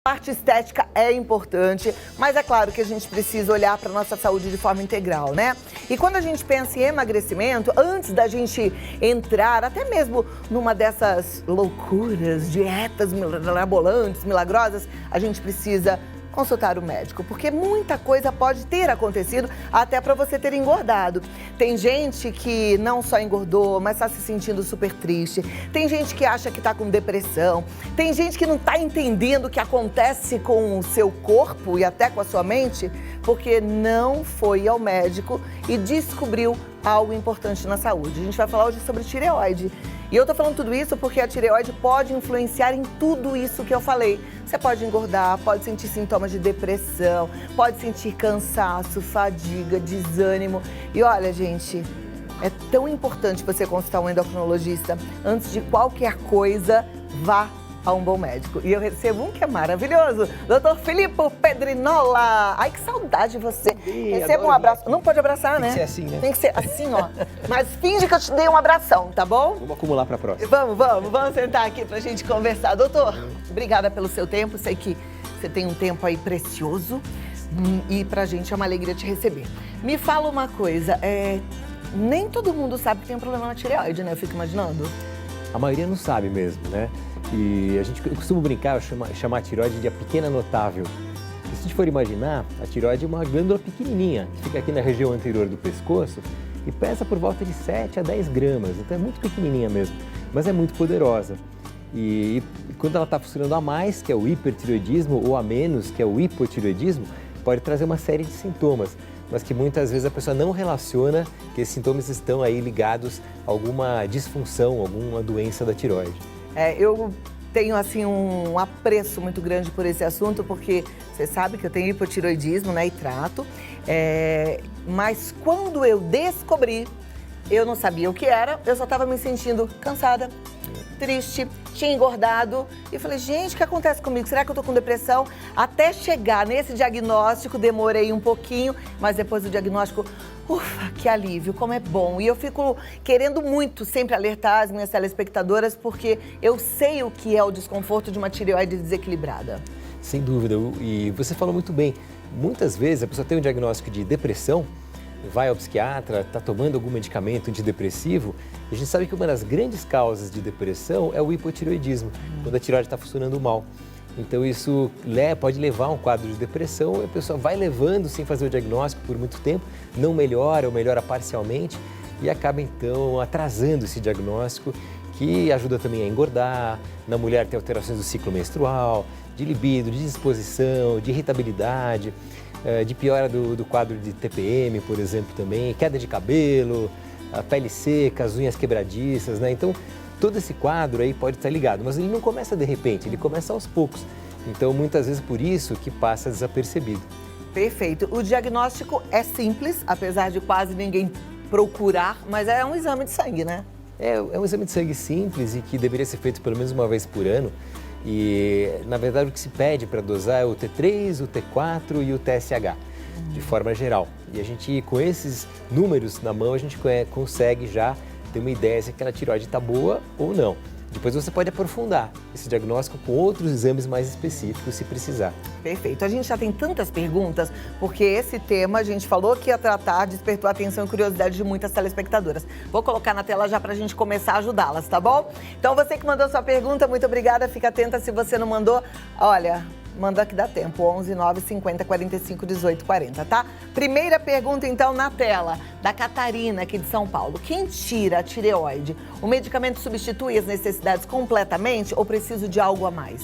A parte estética é importante, mas é claro que a gente precisa olhar para a nossa saúde de forma integral, né? E quando a gente pensa em emagrecimento, antes da gente entrar até mesmo numa dessas loucuras, dietas mirabolantes, milagrosas, a gente precisa consultar o médico, porque muita coisa pode ter acontecido até para você ter engordado. Tem gente que não só engordou, mas está se sentindo super triste. Tem gente que acha que está com depressão. Tem gente que não está entendendo o que acontece com o seu corpo e até com a sua mente, porque não foi ao médico e descobriu algo importante na saúde. A gente vai falar hoje sobre tireoide. E eu tô falando tudo isso porque a tireoide pode influenciar em tudo isso que eu falei. Você pode engordar, pode sentir sintomas de depressão, pode sentir cansaço, fadiga, desânimo. E olha, gente, é tão importante você consultar um endocrinologista. Antes de qualquer coisa, vá a um bom médico. E eu recebo um que é maravilhoso, Dr. Filippo Pedrinola. Ai, que saudade de você. Receba um abraço. Não pode abraçar, né? Tem que ser assim, né? Tem que ser assim, ó. Mas finge que eu te dei um abração, tá bom? Vamos acumular para a próxima. Vamos sentar aqui pra gente conversar. Doutor, obrigada pelo seu tempo. Sei que você tem um tempo aí precioso e pra gente é uma alegria te receber. Me fala uma coisa, nem todo mundo sabe que tem um problema na tireoide, né? Eu fico imaginando. A maioria não sabe mesmo, né? E eu costumo brincar, chamar a tireoide de a pequena notável. E se a gente for imaginar, a tireoide é uma glândula pequenininha, que fica aqui na região anterior do pescoço e pesa por volta de 7 a 10 gramas, então é muito pequenininha mesmo, mas é muito poderosa. E quando ela está funcionando a mais, que é o hipertireoidismo, ou a menos, que é o hipotireoidismo, pode trazer uma série de sintomas, mas que muitas vezes a pessoa não relaciona que esses sintomas estão aí ligados a alguma disfunção, alguma doença da tireoide. Eu tenho, assim, um apreço muito grande por esse assunto, porque você sabe que eu tenho hipotireoidismo, né, e trato. Mas quando eu descobri, eu não sabia o que era, eu só estava me sentindo cansada, triste, tinha engordado. E falei, gente, o que acontece comigo? Será que eu tô com depressão? Até chegar nesse diagnóstico, demorei um pouquinho, mas depois do diagnóstico, ufa, que alívio, como é bom. E eu fico querendo muito sempre alertar as minhas telespectadoras, porque eu sei o que é o desconforto de uma tireoide desequilibrada. Sem dúvida, e você falou muito bem. Muitas vezes a pessoa tem um diagnóstico de depressão, vai ao psiquiatra, está tomando algum medicamento antidepressivo, e a gente sabe que uma das grandes causas de depressão é o hipotireoidismo, quando a tireoide está funcionando mal. Então isso pode levar a um quadro de depressão e a pessoa vai levando sem fazer o diagnóstico por muito tempo, não melhora ou melhora parcialmente e acaba então atrasando esse diagnóstico, que ajuda também a engordar, na mulher tem alterações do ciclo menstrual, de libido, de disposição, de irritabilidade, de piora do quadro de TPM, por exemplo, também, queda de cabelo, a pele seca, as unhas quebradiças, né? Então, todo esse quadro aí pode estar ligado, mas ele não começa de repente, ele começa aos poucos. Então, muitas vezes por isso que passa desapercebido. Perfeito. O diagnóstico é simples, apesar de quase ninguém procurar, mas é um exame de sangue, né? É um exame de sangue simples e que deveria ser feito pelo menos uma vez por ano. E, na verdade, o que se pede para dosar é o T3, o T4 e o TSH, de forma geral. E a gente, com esses números na mão, a gente consegue já ter uma ideia se aquela tireoide está boa ou não. Depois você pode aprofundar esse diagnóstico com outros exames mais específicos, se precisar. Perfeito. A gente já tem tantas perguntas, porque esse tema a gente falou que ia tratar, despertou a atenção e curiosidade de muitas telespectadoras. Vou colocar na tela já pra gente começar a ajudá-las, tá bom? Então você que mandou sua pergunta, muito obrigada. Fica atenta se você não mandou. Olha, manda que dá tempo, 11 9 50 45 18 40, tá? Primeira pergunta, então, na tela, da Catarina, aqui de São Paulo. Quem tira a tireoide? O medicamento substitui as necessidades completamente ou preciso de algo a mais?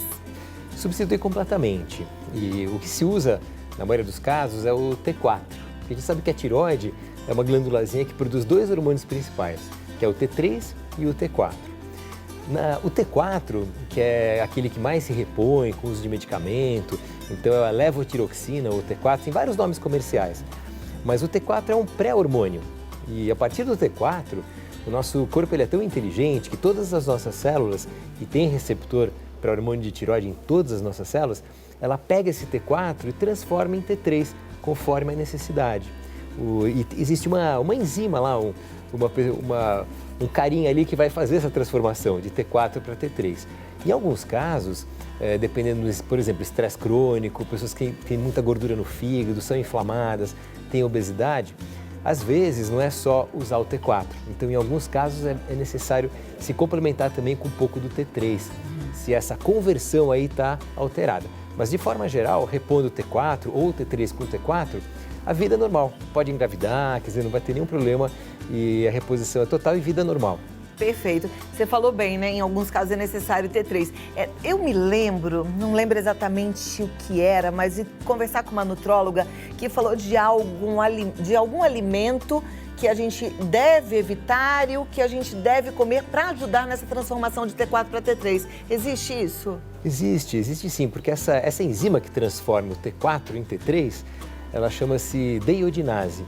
Substitui completamente. E o que se usa, na maioria dos casos, é o T4. A gente sabe que a tireoide é uma glândulazinha que produz dois hormônios principais, que é o T3 e o T4. O T4, que é aquele que mais se repõe com o uso de medicamento, então é a levotiroxina, ou T4, tem vários nomes comerciais. Mas o T4 é um pré-hormônio e a partir do T4, o nosso corpo ele é tão inteligente que todas as nossas células, que tem receptor para hormônio de tireoide em todas as nossas células, ela pega esse T4 e transforma em T3, conforme a necessidade. E existe uma enzima lá, um carinha ali que vai fazer essa transformação de T4 para T3. Em alguns casos, dependendo, por exemplo, estresse crônico, pessoas que têm muita gordura no fígado, são inflamadas, têm obesidade, às vezes não é só usar o T4. Então, em alguns casos, é necessário se complementar também com um pouco do T3, se essa conversão aí está alterada. Mas, de forma geral, repondo o T4 ou o T3 com o T4, a vida é normal. Pode engravidar, quer dizer, não vai ter nenhum problema e a reposição é total e vida normal. Perfeito. Você falou bem, né? Em alguns casos é necessário T3. Eu me lembro, não lembro exatamente o que era, mas conversar com uma nutróloga que falou de algum alimento que a gente deve evitar e o que a gente deve comer para ajudar nessa transformação de T4 para T3. Existe isso? Existe sim, porque essa enzima que transforma o T4 em T3, ela chama-se deiodinase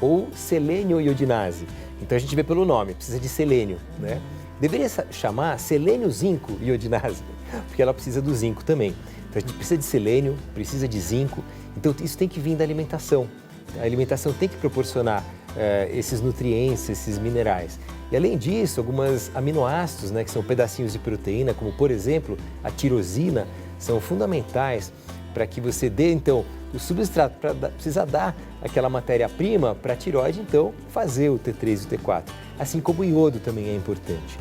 ou selênio-iodinase. Então a gente vê pelo nome, precisa de selênio, né? Deveria chamar selênio-zinco-iodinase, porque ela precisa do zinco também. Então a gente precisa de selênio, precisa de zinco, então isso tem que vir da alimentação. A alimentação tem que proporcionar esses nutrientes, esses minerais. E além disso, alguns aminoácidos, né, que são pedacinhos de proteína, como por exemplo a tirosina, são fundamentais para que você dê então o substrato, precisa dar aquela matéria-prima para a tireoide então fazer o T3 e o T4. Assim como o iodo também é importante.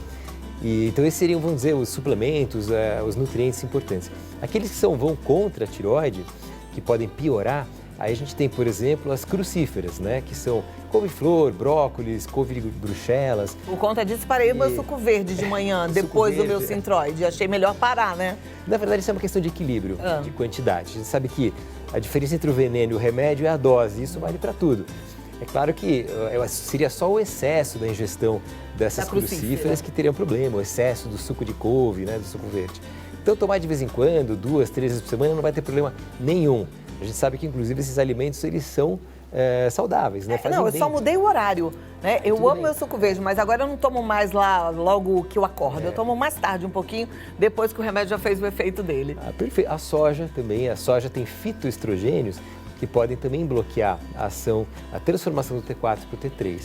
E, então esses seriam, vamos dizer, os suplementos, os nutrientes importantes. Aqueles que vão contra a tireoide, que podem piorar, aí a gente tem, por exemplo, as crucíferas, né? Que são couve-flor, brócolis, couve-bruxelas. Por conta disso, parei o meu suco verde de manhã, depois do meu Synthroid. Achei melhor parar, né? Na verdade, isso é uma questão de equilíbrio, de quantidade. A gente sabe que a diferença entre o veneno e o remédio é a dose, isso vale para tudo. É claro que seria só o excesso da ingestão dessas crucíferas que teriam problema, o excesso do suco de couve, né, do suco verde. Então, tomar de vez em quando, 2, 3 vezes por semana, não vai ter problema nenhum. A gente sabe que, inclusive, esses alimentos, eles são saudáveis, né? Não, eu só mudei o horário, né? Eu amo meu suco verde, mas agora eu não tomo mais lá logo que eu acordo. Eu tomo mais tarde um pouquinho, depois que o remédio já fez o efeito dele. Perfeito. A soja também, a soja tem fitoestrogênios que podem também bloquear a transformação do T4 para o T3.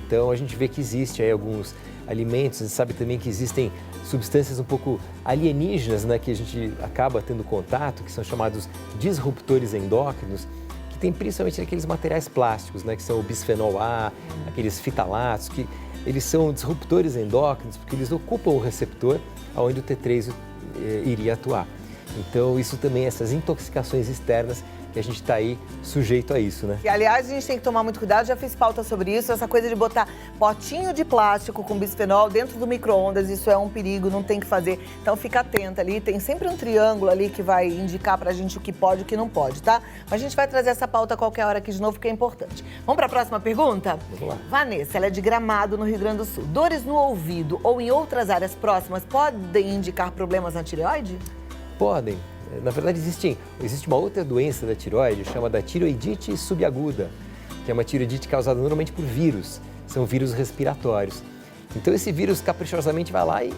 Então, a gente vê que existe aí alguns alimentos, a gente sabe também que existem substâncias um pouco alienígenas, né, que a gente acaba tendo contato, que são chamados disruptores endócrinos, que tem principalmente aqueles materiais plásticos, né, que são o bisfenol A, aqueles fitalatos, que eles são disruptores endócrinos porque eles ocupam o receptor onde o T3 iria atuar. Então, isso também, essas intoxicações externas, que a gente está aí sujeito a isso, né? E, aliás, a gente tem que tomar muito cuidado, já fiz pauta sobre isso, essa coisa de botar potinho de plástico com bisfenol dentro do micro-ondas, isso é um perigo, não tem que fazer. Então, fica atenta ali, tem sempre um triângulo ali que vai indicar pra gente o que pode e o que não pode, tá? Mas a gente vai trazer essa pauta a qualquer hora aqui de novo, que é importante. Vamos para a próxima pergunta? Vamos lá. Vanessa, ela é de Gramado, no Rio Grande do Sul. Dores no ouvido ou em outras áreas próximas podem indicar problemas na tireoide? Podem. Na verdade, existe uma outra doença da tireoide, chamada tireoidite subaguda, que é uma tireoidite causada normalmente por vírus, são vírus respiratórios. Então, esse vírus caprichosamente vai lá e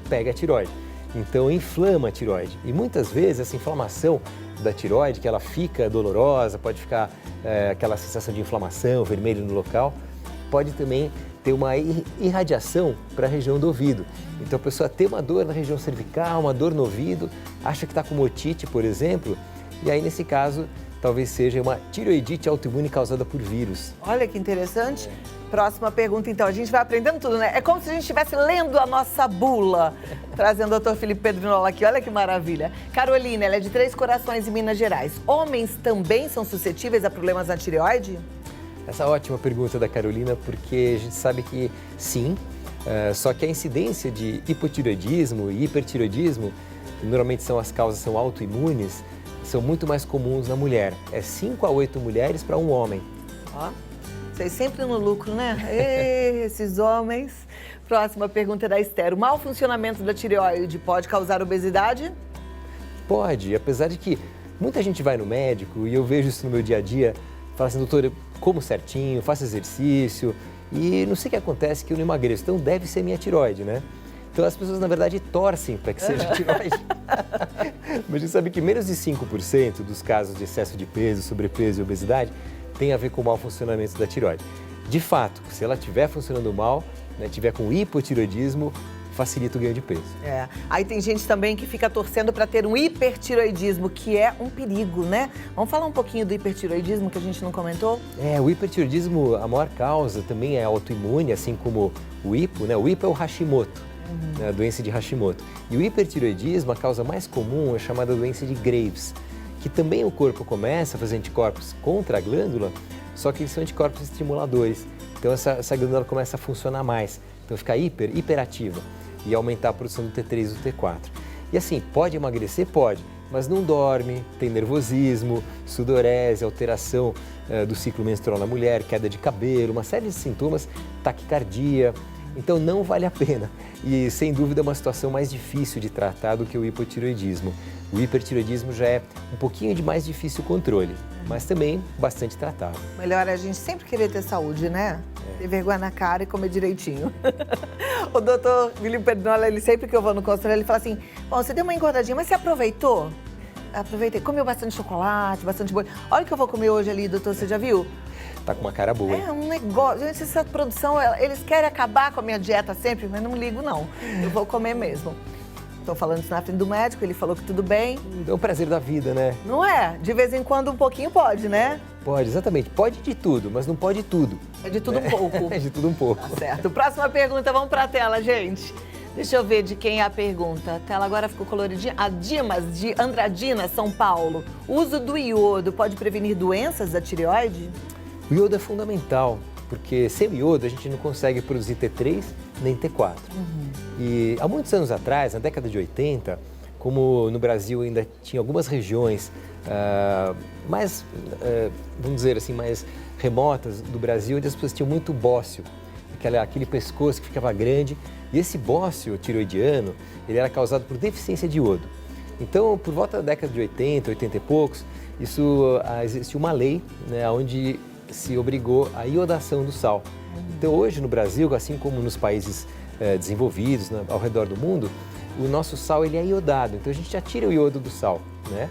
pega a tireoide. Então, inflama a tireoide. E muitas vezes essa inflamação da tireoide, que ela fica dolorosa, pode ficar aquela sensação de inflamação, vermelho no local, pode também ter uma irradiação para a região do ouvido. Então, a pessoa tem uma dor na região cervical, uma dor no ouvido, acha que está com otite, por exemplo, e aí, nesse caso, talvez seja uma tireoidite autoimune causada por vírus. Olha que interessante. Próxima pergunta, então. A gente vai aprendendo tudo, né? É como se a gente estivesse lendo a nossa bula, trazendo o Dr. Felipe Pedrinola aqui. Olha que maravilha. Carolina, ela é de Três Corações, em Minas Gerais. Homens também são suscetíveis a problemas na tireoide? Essa é ótima pergunta da Carolina, porque a gente sabe que sim, só que a incidência de hipotireoidismo e hipertireoidismo, que normalmente as causas são autoimunes, são muito mais comuns na mulher. É 5 a 8 mulheres para um homem. Ó, vocês sempre no lucro, né? Esses homens. Próxima pergunta da Esther. O mau funcionamento da tireoide pode causar obesidade? Pode, apesar de que muita gente vai no médico, e eu vejo isso no meu dia a dia, fala assim, doutor, eu como certinho, faço exercício e não sei o que acontece que eu não emagreço, então deve ser minha tireoide, né? Então as pessoas, na verdade, torcem para que seja tireoide. Mas a gente sabe que menos de 5% dos casos de excesso de peso, sobrepeso e obesidade tem a ver com o mau funcionamento da tireoide. De fato, se ela estiver funcionando mal, né, tiver com hipotireoidismo, facilita o ganho de peso. Aí tem gente também que fica torcendo para ter um hipertiroidismo, que é um perigo, né? Vamos falar um pouquinho do hipertiroidismo que a gente não comentou? O hipertiroidismo, a maior causa também é autoimune, assim como o hipo, né? O hipo é o Hashimoto, né? A doença de Hashimoto. E o hipertiroidismo, a causa mais comum é chamada doença de Graves, que também o corpo começa a fazer anticorpos contra a glândula, só que eles são anticorpos estimuladores. Então essa glândula começa a funcionar mais, então fica hiperativa e aumentar a produção do T3 e do T4. E assim, pode emagrecer? Pode, mas não dorme, tem nervosismo, sudorese, alteração do ciclo menstrual na mulher, queda de cabelo, uma série de sintomas, taquicardia. Então não vale a pena e sem dúvida é uma situação mais difícil de tratar do que o hipotiroidismo. O hipertiroidismo já é um pouquinho de mais difícil controle, mas também bastante tratável. Melhor é a gente sempre querer ter saúde, né? Ter vergonha na cara e comer direitinho. O doutor Felipe Pernola, ele sempre que eu vou no consultório, ele fala assim, bom, você deu uma engordadinha, mas você aproveitou? Aproveitei, comeu bastante chocolate, bastante boi. Olha o que eu vou comer hoje ali, doutor, você já viu? Tá com uma cara boa. É um negócio, gente, essa produção, eles querem acabar com a minha dieta sempre, mas não ligo não, eu vou comer mesmo. Estou falando isso na frente do médico, ele falou que tudo bem. É o prazer da vida, né? Não é? De vez em quando um pouquinho pode, né? Pode, exatamente. Pode de tudo, mas não pode tudo. É de tudo um pouco. É de tudo um pouco. Tá certo. Próxima pergunta, vamos para a tela, gente. Deixa eu ver de quem é a pergunta. A tela agora ficou coloridinha. A Dimas, de Andradina, São Paulo. O uso do iodo pode prevenir doenças da tireoide? O iodo é fundamental, porque sem o iodo a gente não consegue produzir T3 nem T4. E há muitos anos atrás, na década de 80, como no Brasil ainda tinha algumas regiões mais, vamos dizer assim, mais remotas do Brasil, onde as pessoas tinham muito bócio, aquele pescoço que ficava grande, e esse bócio tiroidiano, ele era causado por deficiência de iodo. Então, por volta da década de 80, 80 e poucos, existiu uma lei, né, onde se obrigou a iodação do sal. Então, hoje no Brasil, assim como nos países desenvolvidos, né, ao redor do mundo, o nosso sal ele é iodado, então a gente já tira o iodo do sal, né?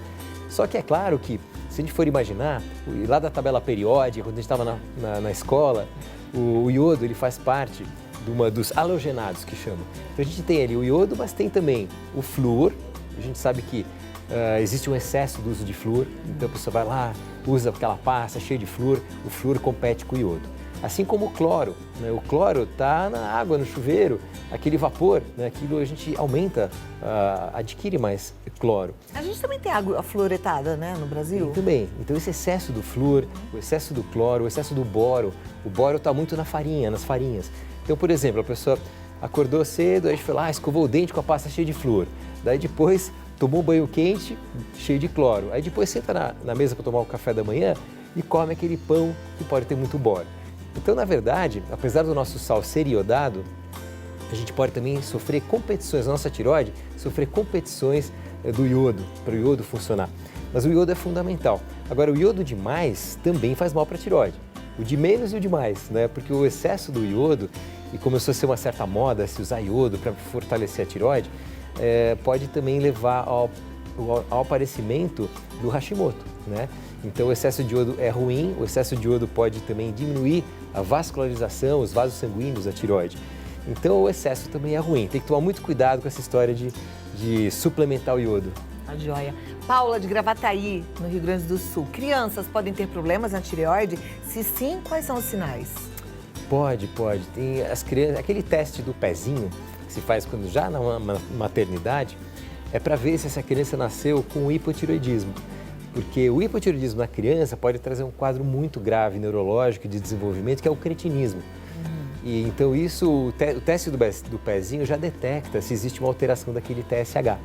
Só que é claro que, se a gente for imaginar, lá da tabela periódica, quando a gente estava na escola, o iodo ele faz parte dos halogenados, que chama. Então a gente tem ali o iodo, mas tem também o flúor. A gente sabe que existe um excesso do uso de flúor, então a pessoa vai lá, usa aquela pasta cheia de flúor, o flúor compete com o iodo. Assim como o cloro, né? O cloro está na água, no chuveiro, aquele vapor, né? Aquilo a gente aumenta, adquire mais cloro. A gente também tem água fluoretada, né, no Brasil? Tem também. Então esse excesso do flúor, o excesso do cloro, o excesso do boro, o boro está muito na farinha, nas farinhas. Então, por exemplo, a pessoa acordou cedo, aí foi lá, escovou o dente com a pasta cheia de flúor. Daí depois tomou um banho quente, cheio de cloro. Aí depois senta na mesa para tomar o café da manhã e come aquele pão que pode ter muito boro. Então, na verdade, apesar do nosso sal ser iodado, a gente pode também sofrer competições, a nossa tireoide sofrer competições do iodo, para o iodo funcionar. Mas o iodo é fundamental. Agora, o iodo demais também faz mal para a tireoide. O de menos e o de mais, né? Porque o excesso do iodo, e começou a ser uma certa moda se usar iodo para fortalecer a tireoide, pode também levar ao aparecimento do Hashimoto, né? Então o excesso de iodo é ruim, o excesso de iodo pode também diminuir a vascularização, os vasos sanguíneos da tireoide. Então o excesso também é ruim, tem que tomar muito cuidado com essa história de suplementar o iodo. A joia. Paula, de Gravataí, no Rio Grande do Sul. Crianças podem ter problemas na tireoide? Se sim, quais são os sinais? Pode. Tem as crianças, aquele teste do pezinho que se faz quando já na maternidade, é para ver se essa criança nasceu com hipotireoidismo. Porque o hipotireoidismo na criança pode trazer um quadro muito grave neurológico de desenvolvimento, que é o cretinismo. E então o teste do pezinho já detecta se existe uma alteração daquele TSH.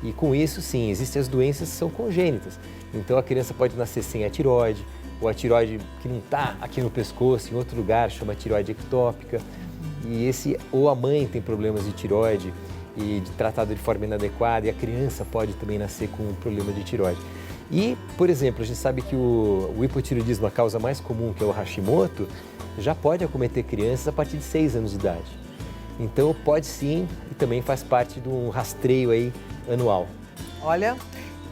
E com isso, sim, existem as doenças que são congênitas. Então a criança pode nascer sem a tireoide, ou a tireoide que não está aqui no pescoço, em outro lugar, chama tireoide ectópica. Ou a mãe tem problemas de tireoide e tratado de forma inadequada, e a criança pode também nascer com um problema de tireoide. E, por exemplo, a gente sabe que o hipotireoidismo, a causa mais comum, que é o Hashimoto, já pode acometer crianças a partir de 6 anos de idade. Então, pode sim, e também faz parte de um rastreio aí anual. Olha,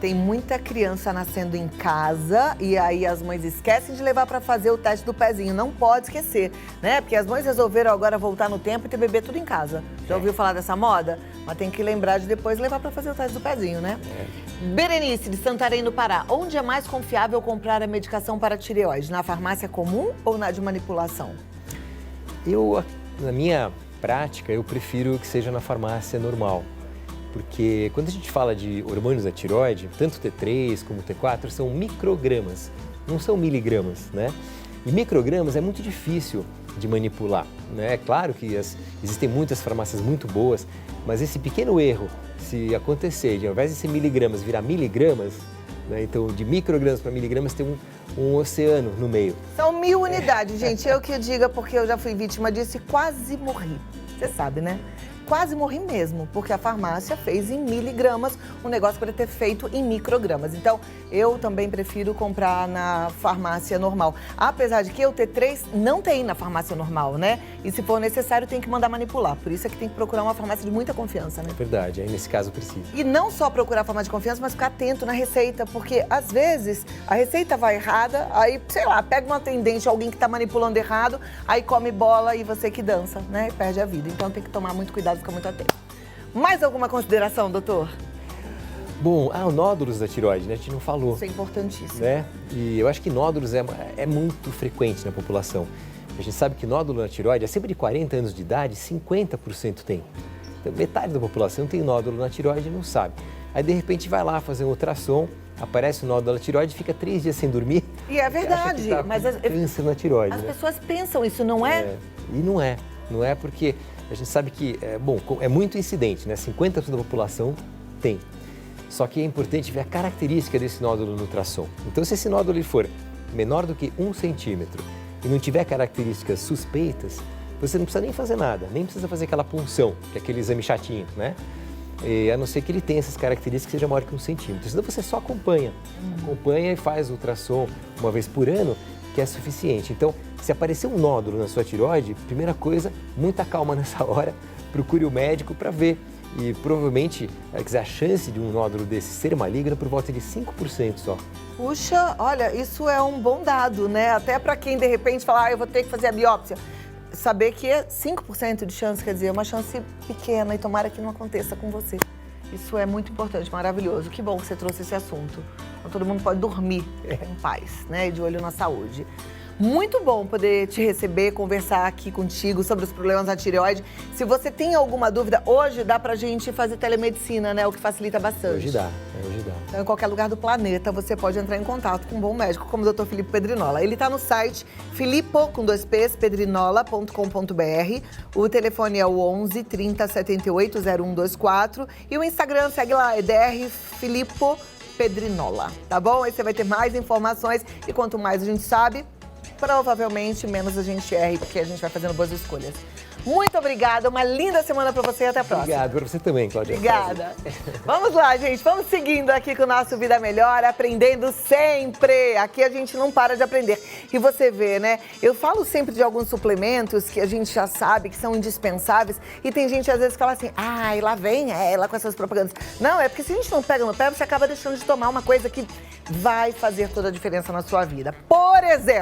tem muita criança nascendo em casa e aí as mães esquecem de levar para fazer o teste do pezinho. Não pode esquecer, né? Porque as mães resolveram agora voltar no tempo e ter bebê tudo em casa. Já ouviu falar dessa moda? Mas tem que lembrar de depois levar para fazer o teste do pezinho, né? Berenice, de Santarém, no Pará. Onde é mais confiável comprar a medicação para tireoide? Na farmácia comum ou na de manipulação? Na minha prática, eu prefiro que seja na farmácia normal. Porque quando a gente fala de hormônios da tireoide, tanto o T3 como o T4 são microgramas, não são miligramas, né? E microgramas é muito difícil de manipular, né? É claro que existem muitas farmácias muito boas, mas esse pequeno erro, se acontecer, de ao invés de ser miligramas virar miligramas, né? Então de microgramas para miligramas tem um oceano no meio. São 1000 unidades, gente. Eu que diga porque eu já fui vítima disso e quase morri. Você sabe, né? Quase morri mesmo, porque a farmácia fez em miligramas um negócio para ter feito em microgramas. Então, eu também prefiro comprar na farmácia normal. Apesar de que o T3 não tem na farmácia normal, né? E se for necessário, tem que mandar manipular. Por isso é que tem que procurar uma farmácia de muita confiança, né? É verdade, aí nesse caso precisa. E não só procurar a farmácia de confiança, mas ficar atento na receita, porque às vezes a receita vai errada, aí, sei lá, pega um atendente, alguém que está manipulando errado, aí come bola e você que dança, né? E perde a vida. Então tem que tomar muito cuidado, ficar muito atento. Mais alguma consideração, doutor? Bom, nódulos da tireoide, né? A gente não falou. Isso é importantíssimo. Né? E eu acho que nódulos é muito frequente na população. A gente sabe que nódulo na tireoide, acima de 40 anos de idade, 50% tem. Então, metade da população tem nódulo na tireoide e não sabe. Aí, de repente, vai lá fazer um ultrassom, aparece o nódulo na tireoide, fica 3 dias sem dormir. E é verdade, e acha que tá mas com câncer na tireoide. As né? pessoas pensam isso, não é? E não é. Não é porque a gente sabe que, é muito incidente, né? 50% da população tem. Só que é importante ver a característica desse nódulo no ultrassom. Então, se esse nódulo ele for menor do que 1 centímetro e não tiver características suspeitas, você não precisa nem fazer nada, nem precisa fazer aquela punção, que é aquele exame chatinho, né? A não ser que ele tenha essas características que seja maior que 1 centímetro. Senão você só acompanha. Acompanha e faz o ultrassom uma vez por ano, que é suficiente. Então, se aparecer um nódulo na sua tireoide, primeira coisa, muita calma nessa hora, procure o médico para ver. E provavelmente, a chance de um nódulo desse ser maligno é por volta de 5% só. Puxa, olha, isso é um bom dado, né? Até para quem de repente fala, eu vou ter que fazer a biópsia. Saber que é 5% de chance, quer dizer, é uma chance pequena e tomara que não aconteça com você. Isso é muito importante, maravilhoso. Que bom que você trouxe esse assunto. Então, todo mundo pode dormir em paz, né? De olho na saúde. Muito bom poder te receber, conversar aqui contigo sobre os problemas da tireoide. Se você tem alguma dúvida, hoje dá pra gente fazer telemedicina, né? O que facilita bastante. Hoje dá. Então, em qualquer lugar do planeta, você pode entrar em contato com um bom médico, como o Dr. Filipe Pedrinola. Ele tá no site filippo.pedrinola.com.br. O telefone é o 11 30 78 0124. E o Instagram, segue lá, é Dr. Filippo Pedrinola, tá bom? Aí você vai ter mais informações e quanto mais a gente sabe, provavelmente menos a gente erra, porque a gente vai fazendo boas escolhas. Muito obrigada, uma linda semana para você e até a próxima. Obrigado, para você também, Cláudia. Obrigada. Vamos lá, gente, vamos seguindo aqui com o nosso Vida Melhor, aprendendo sempre. Aqui a gente não para de aprender. E você vê, né? Eu falo sempre de alguns suplementos que a gente já sabe que são indispensáveis e tem gente às vezes que fala assim, ai, lá vem ela com essas propagandas. Não, é porque se a gente não pega no pé, você acaba deixando de tomar uma coisa que vai fazer toda a diferença na sua vida. Por exemplo,